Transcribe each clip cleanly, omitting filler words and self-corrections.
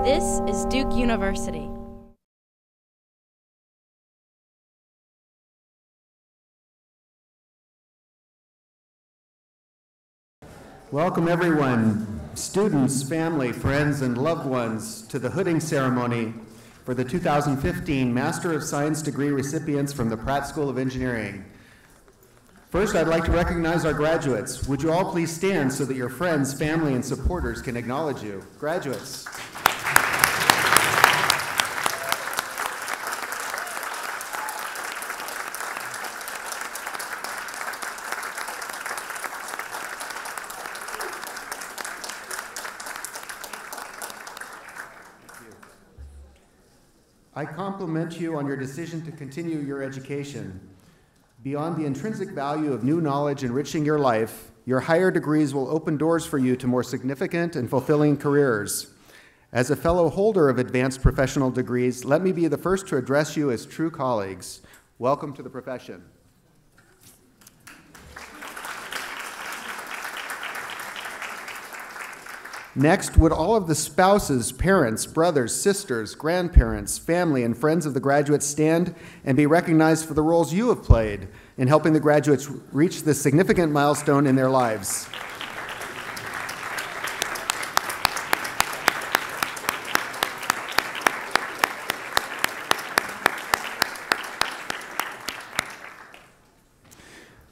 This is Duke University. Welcome everyone, students, family, friends, and loved ones to the hooding ceremony for the 2015 Master of Science degree recipients from the Pratt School of Engineering. First, I'd like to recognize our graduates. Would you all please stand so that your friends, family, and supporters can acknowledge you? Graduates. I compliment you on your decision to continue your education. Beyond the intrinsic value of new knowledge enriching your life, your higher degrees will open doors for you to more significant and fulfilling careers. As a fellow holder of advanced professional degrees, let me be the first to address you as true colleagues. Welcome to the profession. Next, would all of the spouses, parents, brothers, sisters, grandparents, family, and friends of the graduates stand and be recognized for the roles you have played in helping the graduates reach this significant milestone in their lives?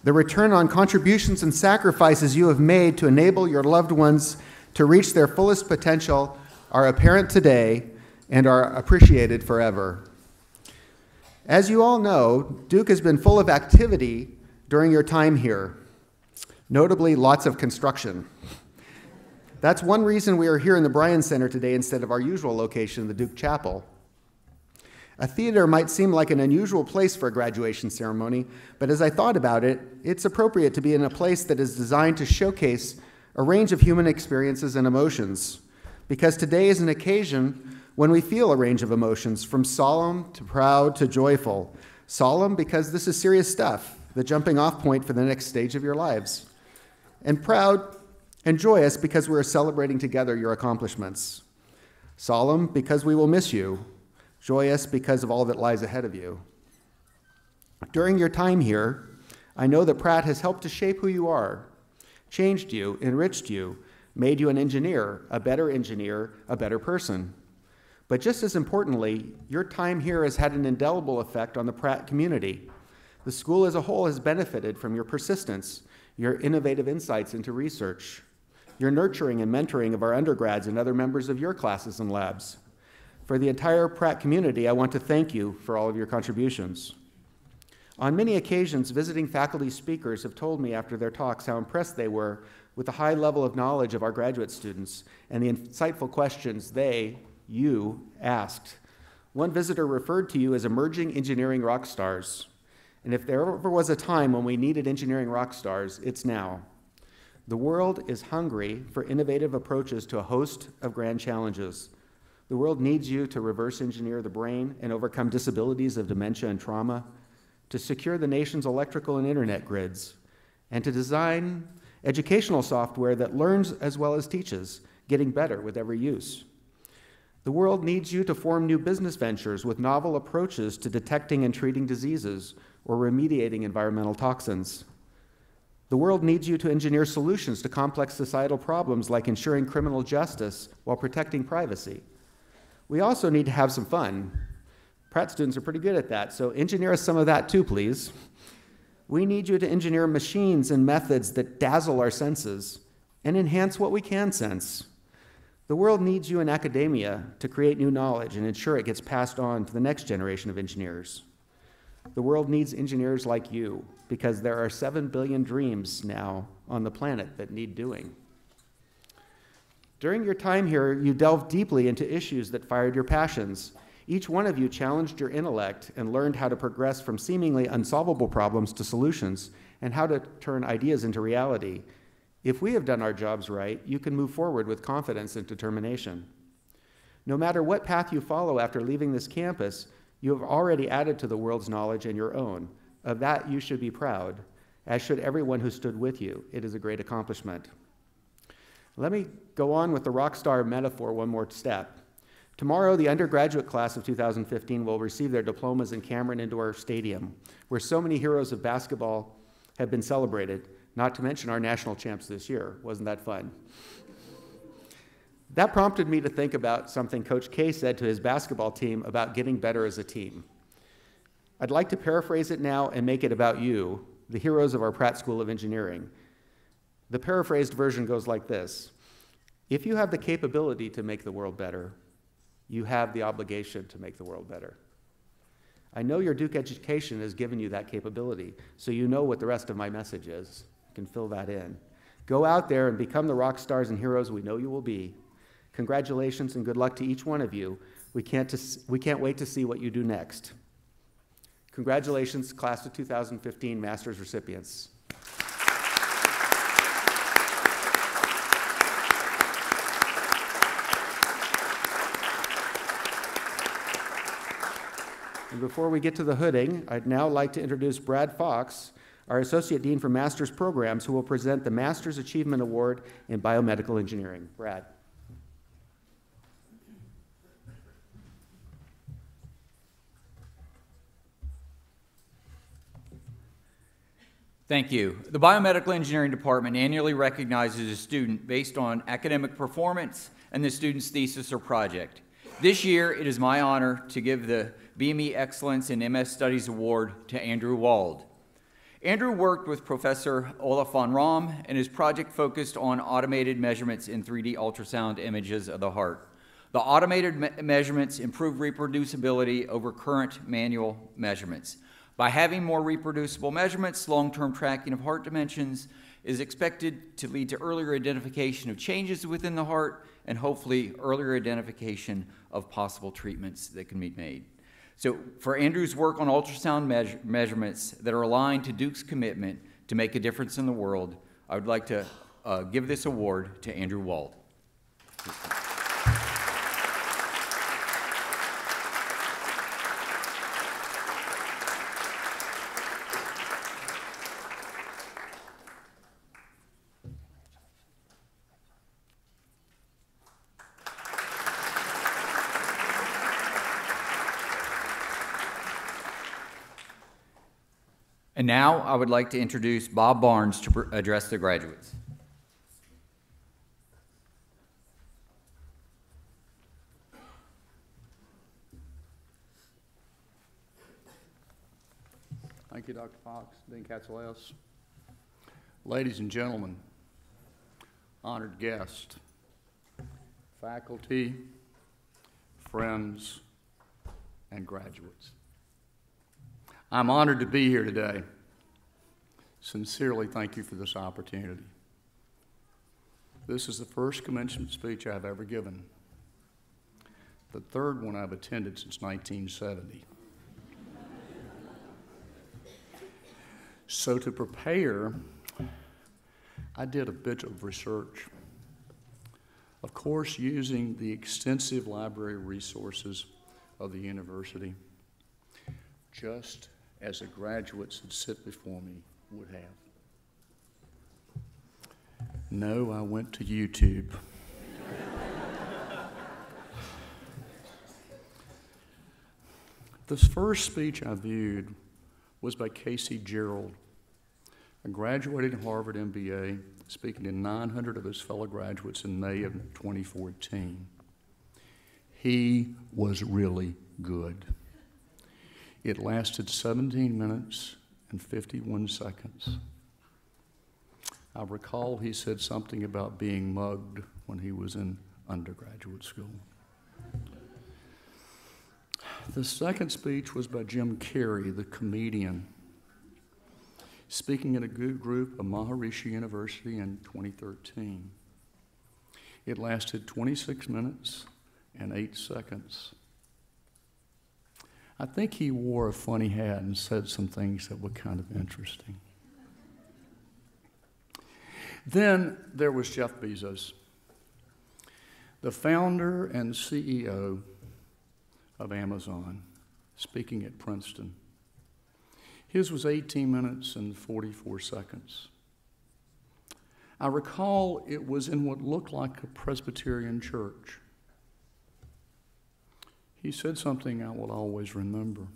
The return on contributions and sacrifices you have made to enable your loved ones to reach their fullest potential are apparent today and are appreciated forever. As you all know, Duke has been full of activity during your time here, notably lots of construction. That's one reason we are here in the Bryan Center today instead of our usual location, the Duke Chapel. A theater might seem like an unusual place for a graduation ceremony, but as I thought about it, it's appropriate to be in a place that is designed to showcase a range of human experiences and emotions, because today is an occasion when we feel a range of emotions, from solemn to proud to joyful. Solemn because this is serious stuff, the jumping off point for the next stage of your lives. And proud and joyous because we're celebrating together your accomplishments. Solemn because we will miss you. Joyous because of all that lies ahead of you. During your time here, I know that Pratt has helped to shape who you are, changed you, enriched you, made you an engineer, a better person. But just as importantly, your time here has had an indelible effect on the Pratt community. The school as a whole has benefited from your persistence, your innovative insights into research, your nurturing and mentoring of our undergrads and other members of your classes and labs. For the entire Pratt community, I want to thank you for all of your contributions. On many occasions, visiting faculty speakers have told me after their talks how impressed they were with the high level of knowledge of our graduate students and the insightful questions you asked. One visitor referred to you as emerging engineering rock stars. And if there ever was a time when we needed engineering rock stars, it's now. The world is hungry for innovative approaches to a host of grand challenges. The world needs you to reverse engineer the brain and overcome disabilities of dementia and trauma, to secure the nation's electrical and internet grids, and to design educational software that learns as well as teaches, getting better with every use. The world needs you to form new business ventures with novel approaches to detecting and treating diseases or remediating environmental toxins. The world needs you to engineer solutions to complex societal problems like ensuring criminal justice while protecting privacy. We also need to have some fun. Pratt students are pretty good at that, so engineer us some of that too, please. We need you to engineer machines and methods that dazzle our senses and enhance what we can sense. The world needs you in academia to create new knowledge and ensure it gets passed on to the next generation of engineers. The world needs engineers like you because there are 7 billion dreams now on the planet that need doing. During your time here, you delved deeply into issues that fired your passions. Each one of you challenged your intellect and learned how to progress from seemingly unsolvable problems to solutions and how to turn ideas into reality. If we have done our jobs right, you can move forward with confidence and determination. No matter what path you follow after leaving this campus, you have already added to the world's knowledge and your own. Of that, you should be proud, as should everyone who stood with you. It is a great accomplishment. Let me go on with the rock star metaphor one more step. Tomorrow, the undergraduate class of 2015 will receive their diplomas in Cameron Indoor Stadium, where so many heroes of basketball have been celebrated, not to mention our national champs this year. Wasn't that fun? That prompted me to think about something Coach K said to his basketball team about getting better as a team. I'd like to paraphrase it now and make it about you, the heroes of our Pratt School of Engineering. The paraphrased version goes like this: if you have the capability to make the world better, you have the obligation to make the world better. I know your Duke education has given you that capability, so you know what the rest of my message is. You can fill that in. Go out there and become the rock stars and heroes we know you will be. Congratulations and good luck to each one of you. We can't wait to see what you do next. Congratulations, class of 2015 master's recipients. And before we get to the hooding, I'd now like to introduce Brad Fox, our Associate Dean for Master's Programs, who will present the Master's Achievement Award in Biomedical Engineering. Brad. Thank you. The Biomedical Engineering Department annually recognizes a student based on academic performance and the student's thesis or project. This year, it is my honor to give the BME Excellence in MS Studies Award to Andrew Wald. Andrew worked with Professor Olaf von Rahm, and his project focused on automated measurements in 3D ultrasound images of the heart. The automated measurements improve reproducibility over current manual measurements. By having more reproducible measurements, long-term tracking of heart dimensions is expected to lead to earlier identification of changes within the heart and hopefully earlier identification of possible treatments that can be made. So for Andrew's work on ultrasound measurements that are aligned to Duke's commitment to make a difference in the world, I would like to give this award to Andrew Wald. And now I would like to introduce Bob Barnes to address the graduates. Thank you, Dr. Fox, Dean Katsouleas. Ladies and gentlemen, honored guests, faculty, friends, and graduates. I'm honored to be here today. Sincerely thank you for this opportunity. This is the first commencement speech I've ever given, the third one I've attended since 1970. So to prepare, I did a bit of research. Of course, using the extensive library resources of the university, just as the graduates that sit before me would have. No, I went to YouTube. This first speech I viewed was by Casey Gerald, a graduated Harvard MBA, speaking to 900 of his fellow graduates in May of 2014. He was really good. It lasted 17 minutes and 51 seconds. I recall he said something about being mugged when he was in undergraduate school. The second speech was by Jim Carrey, the comedian, speaking at a good group of Maharishi University in 2013. It lasted 26 minutes and 8 seconds. I think he wore a funny hat and said some things that were kind of interesting. Then there was Jeff Bezos, the founder and CEO of Amazon, speaking at Princeton. His was 18 minutes and 44 seconds. I recall it was in what looked like a Presbyterian church. he said something I will always remember.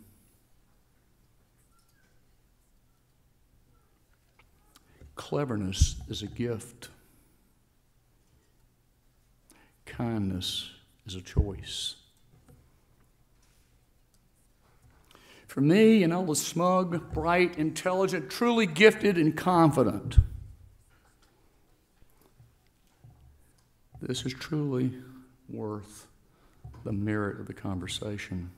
Cleverness is a gift. Kindness is a choice. For me, and all the smug, bright, intelligent, truly gifted, and confident, this is truly worth the merit of the conversation.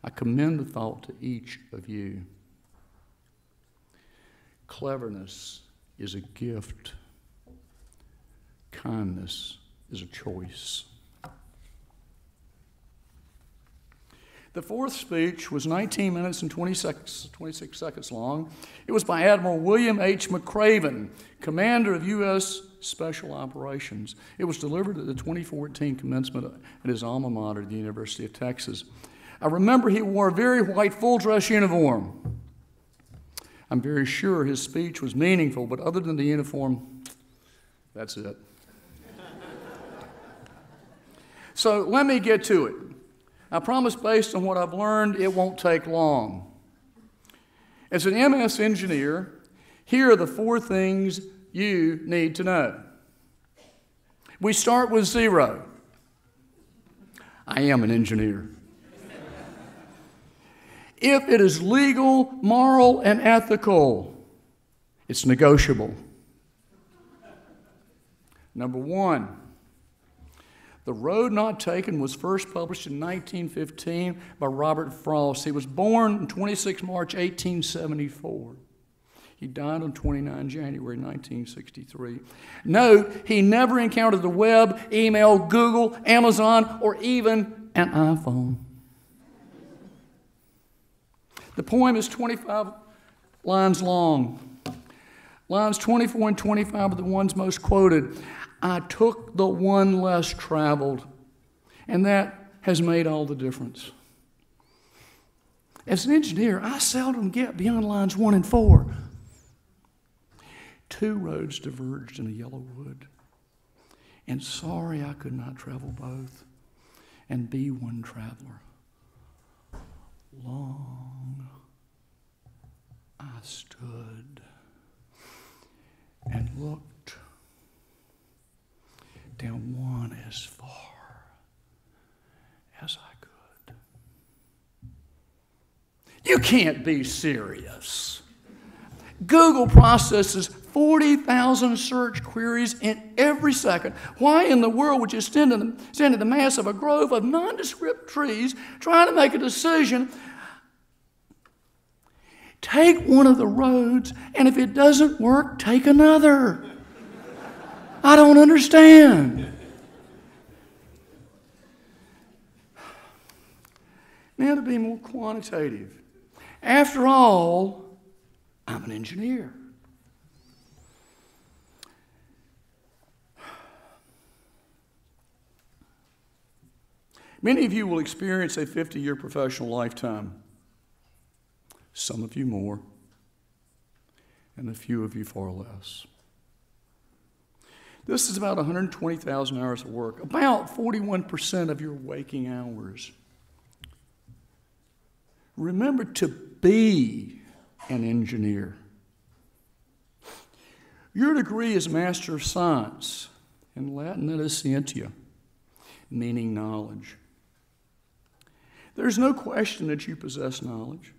I commend the thought to each of you. Cleverness is a gift. Kindness is a choice. The fourth speech was 19 minutes and 26 seconds long. It was by Admiral William H. Mcraven, commander of U.S. Special Operations. It was delivered at the 2014 commencement at his alma mater, the University of Texas. I remember he wore a very white full-dress uniform. I'm very sure his speech was meaningful, but other than the uniform, that's it. So let me get to it. I promise, based on what I've learned, it won't take long. As an MS engineer, here are the 4 things you need to know. We start with 0. I am an engineer. If it is legal, moral, and ethical, it's negotiable. Number 1. The Road Not Taken was first published in 1915 by Robert Frost. He was born on 26 March 1874. He died on 29 January 1963. Note, he never encountered the web, email, Google, Amazon, or even an iPhone. The poem is 25 lines long. Lines 24 and 25 are the ones most quoted. I took the one less traveled, and that has made all the difference. As an engineer, I seldom get beyond lines 1 and 4. 2 roads diverged in a yellow wood, and sorry I could not travel both and be one traveler. Long I stood and looked down one as far as I could. You can't be serious. Google processes 40,000 search queries in every second. Why in the world would you stand in the mass of a grove of nondescript trees trying to make a decision? Take one of the roads, and if it doesn't work, take another. I don't understand. Now to be more quantitative. After all, I'm an engineer. Many of you will experience a 50-year professional lifetime. Some of you more, and a few of you far less. This is about 120,000 hours of work, about 41% of your waking hours. Remember to be an engineer. Your degree is Master of Science. In Latin, that is scientia, meaning knowledge. There's no question that you possess knowledge,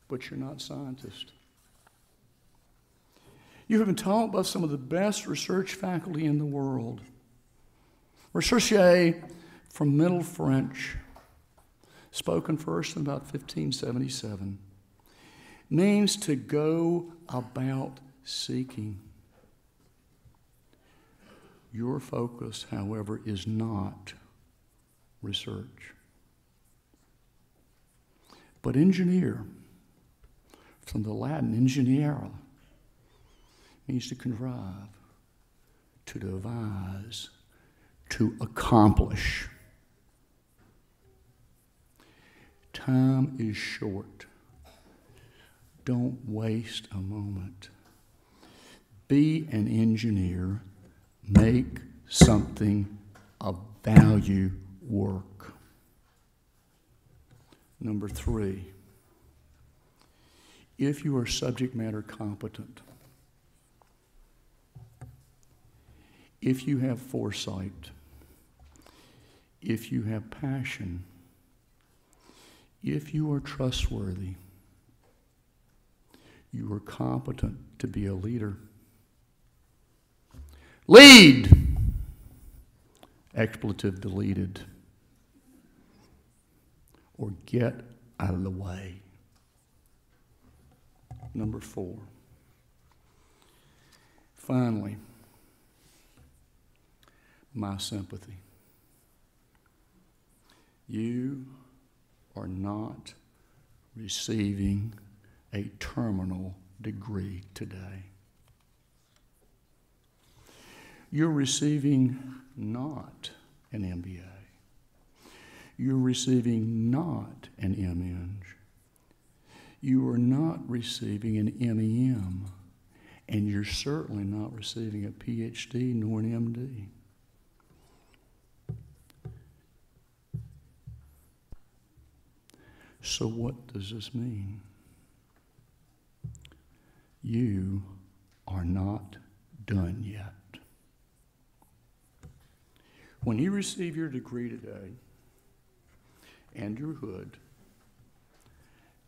but you're not a scientist. You have been taught by some of the best research faculty in the world. Recherche from Middle French, spoken first in about 1577, means to go about seeking. Your focus, however, is not research. But engineer, from the Latin ingeniera, means to contrive, to devise, to accomplish. Time is short. Don't waste a moment. Be an engineer. Make something of value work. Number 3, if you are subject matter competent, if you have foresight, if you have passion, if you are trustworthy, you are competent to be a leader. Lead! Expletive deleted. Or get out of the way. Number 4. Finally, my sympathy. You are not receiving a terminal degree today. You're receiving not an MBA. You're receiving not an MEng. You are not receiving an MEM, and you're certainly not receiving a PhD nor an MD. So what does this mean? You are not done yet. When you receive your degree today and your hood,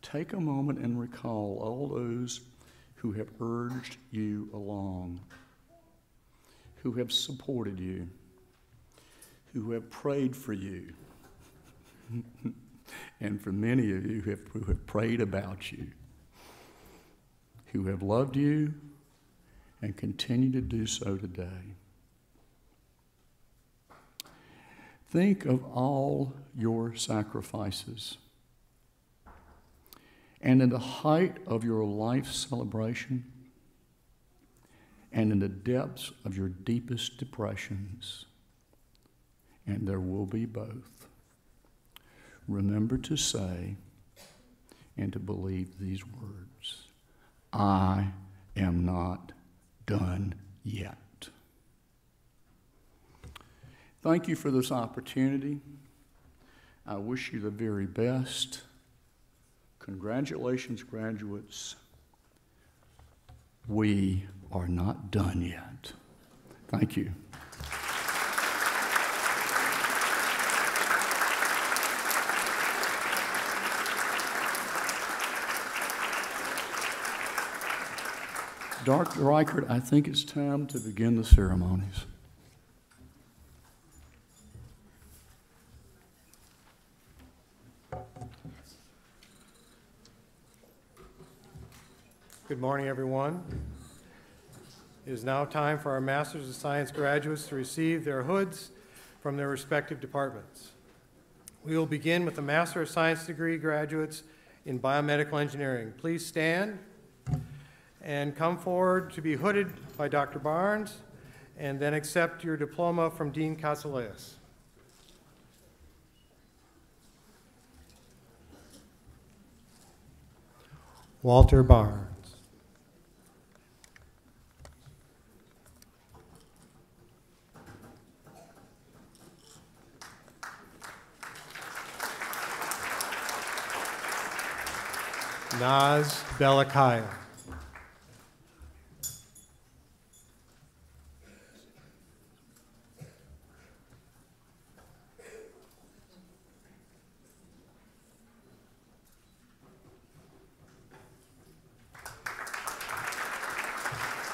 take a moment and recall all those who have urged you along, who have supported you, who have prayed for you, and for many of you who have prayed about you, who have loved you and continue to do so today. Think of all your sacrifices, and in the height of your life celebration, and in the depths of your deepest depressions, and there will be both, remember to say and to believe these words: I am not done yet. Thank you for this opportunity. I wish you the very best. Congratulations, graduates. We are not done yet. Thank you. Dr. Reichert, I think it's time to begin the ceremonies. Good morning, everyone. It is now time for our Masters of Science graduates to receive their hoods from their respective departments. We will begin with the Master of Science degree graduates in Biomedical Engineering. Please stand and come forward to be hooded by Dr. Barnes, and then accept your diploma from Dean Katsouleas. Walter Barnes. Naz Belakaya.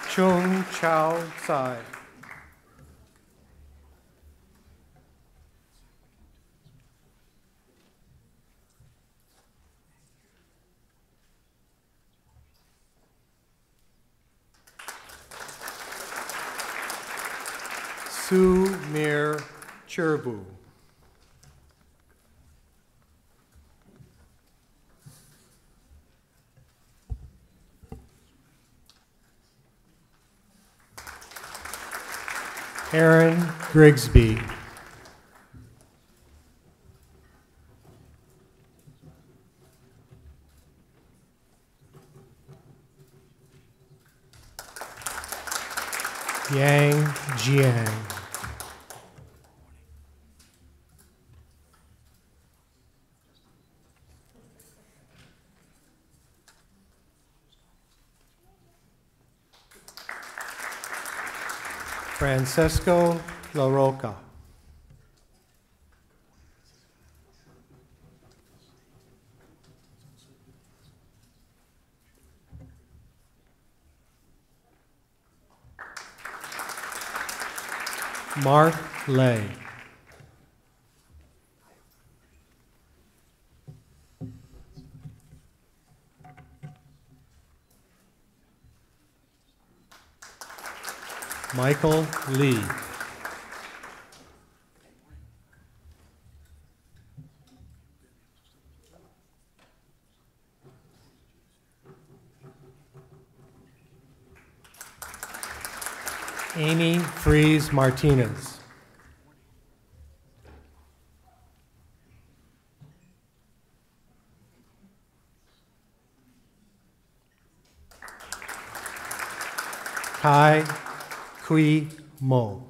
Chung Chao Tsai. Su Mir Churbu. Aaron Grigsby. Yang Jiang. Francesco La Roca. Mark Lay. Michael Lee. Amy Fries Martinez. Kai Kui Mo.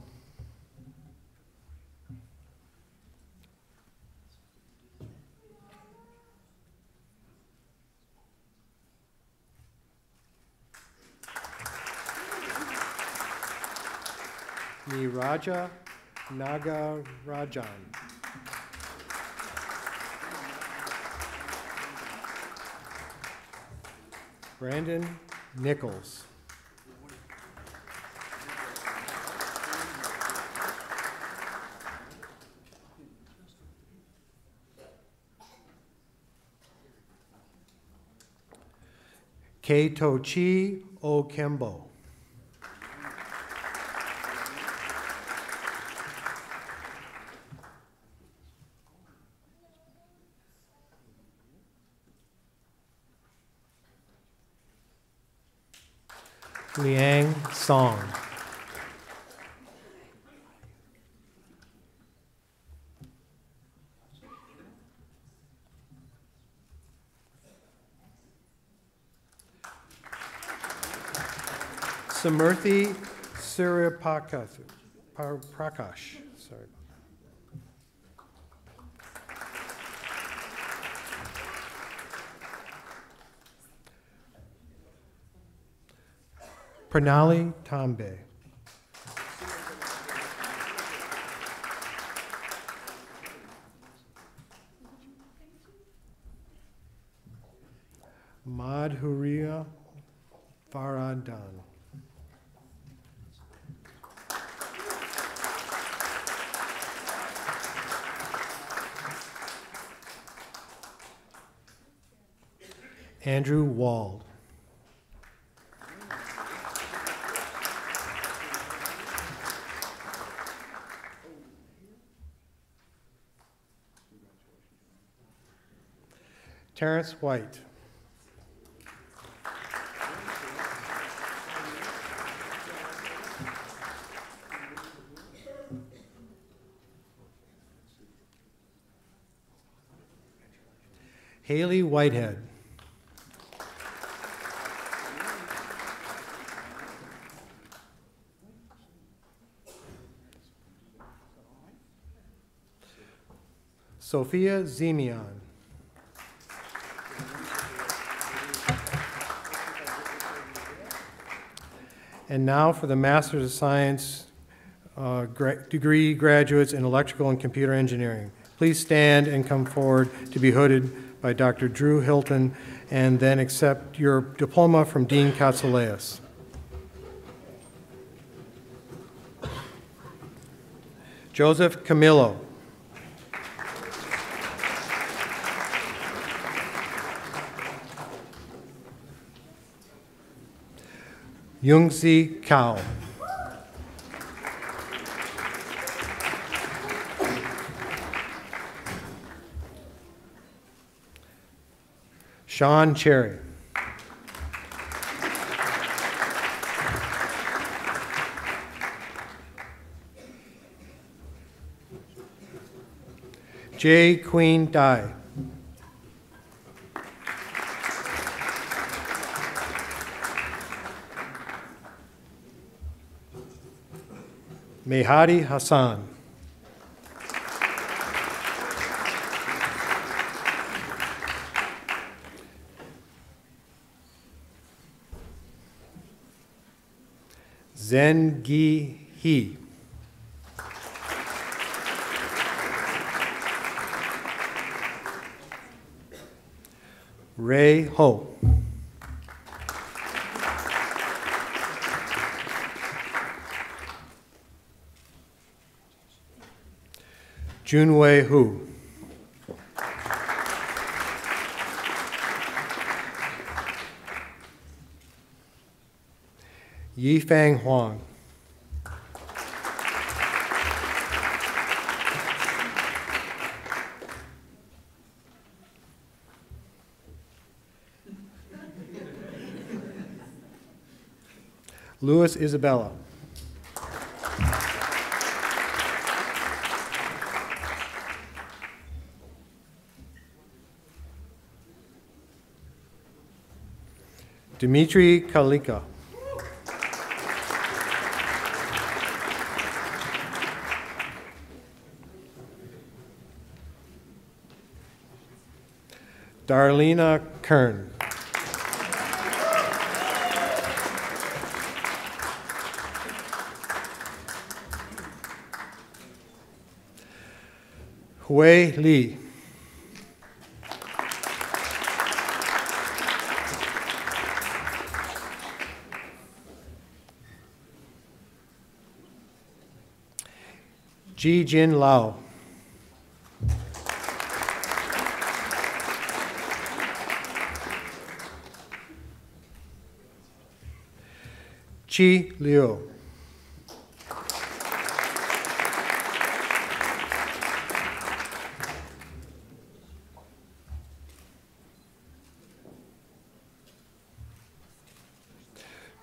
Niraja Nagarajan. Brandon Nichols. Keitochi Okembo. Liang Song. Samurthy Prakash. Sorry. Pranali Tambe. Madhuriya Varadan. Andrew Wald. Terrence White. Haley Whitehead. Sophia Zemian. And now for the Master's of Science degree graduates in Electrical and Computer Engineering. Please stand and come forward to be hooded by Dr. Drew Hilton, and then accept your diploma from Dean Katsouleas. Joseph Camillo. Youngsi Kao. Sean Cherry. J. Queen Dai. Mehadi Hassan. Zengi He. Ray Ho. Junwei Hu. Yifang Huang. Louis Isabella. Dmitry Kalika. Darlena Kern. Hui Li. Ji Jin Lao. Chi Liu.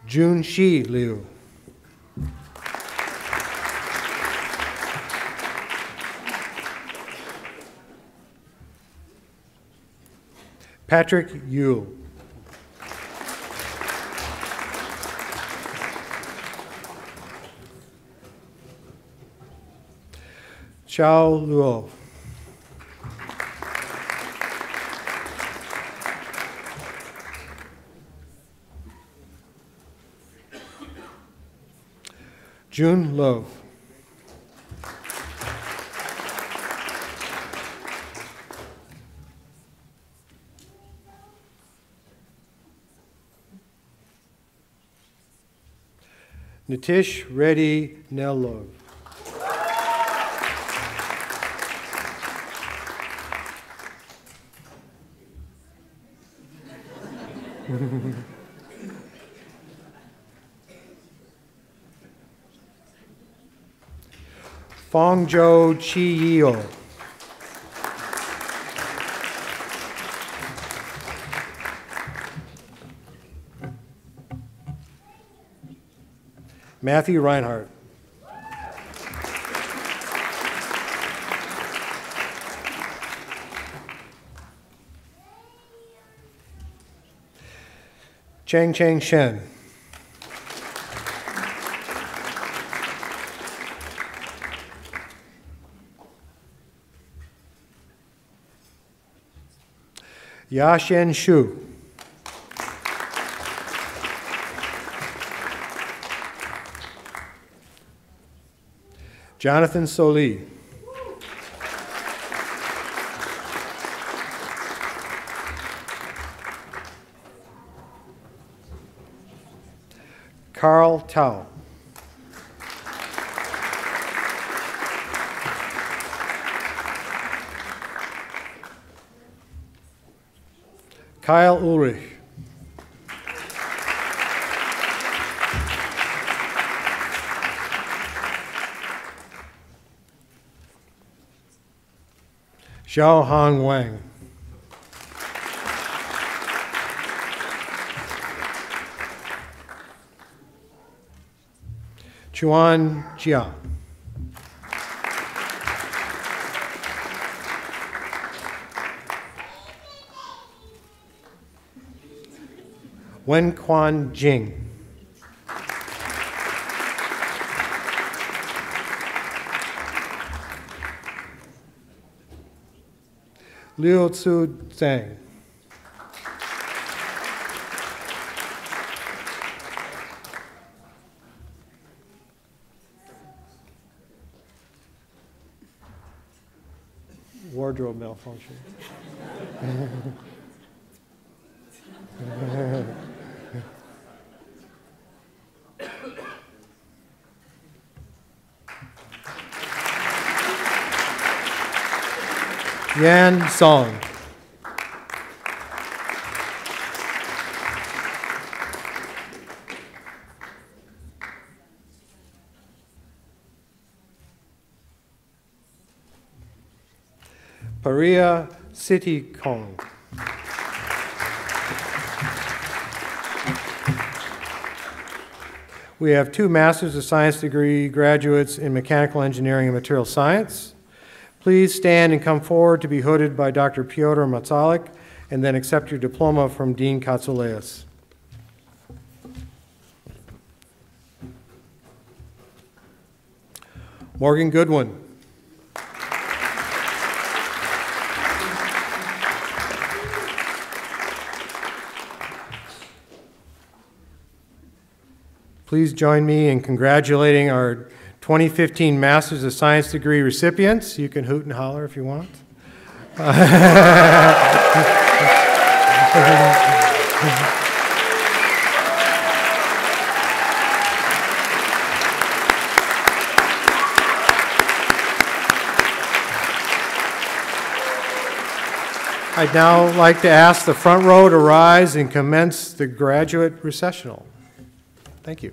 Jun Shi Liu. Patrick Yule. Chao Luo. June Lo. Nitish Reddy Nellov. Fongzhou Chi Yeo. Matthew Reinhardt. Chang Chang Shen. Yaxin Shu. Jonathan Soli. Carl Tao. Kyle Ulrich. Xiao Hong Wang. Chuan Jia. Wen Quan Jing. Liu Tzu Zhang. wardrobe malfunction. Yan Song. Paria City Kong. We have 2 Masters of Science degree graduates in Mechanical Engineering and Material Science. Please stand and come forward to be hooded by Dr. Piotr Matzalik, and then accept your diploma from Dean Katsouleas. Morgan Goodwin. Please join me in congratulating our 2015 Masters of Science degree recipients. You can hoot and holler if you want. I'd now like to ask the front row to rise and commence the graduate recessional. Thank you.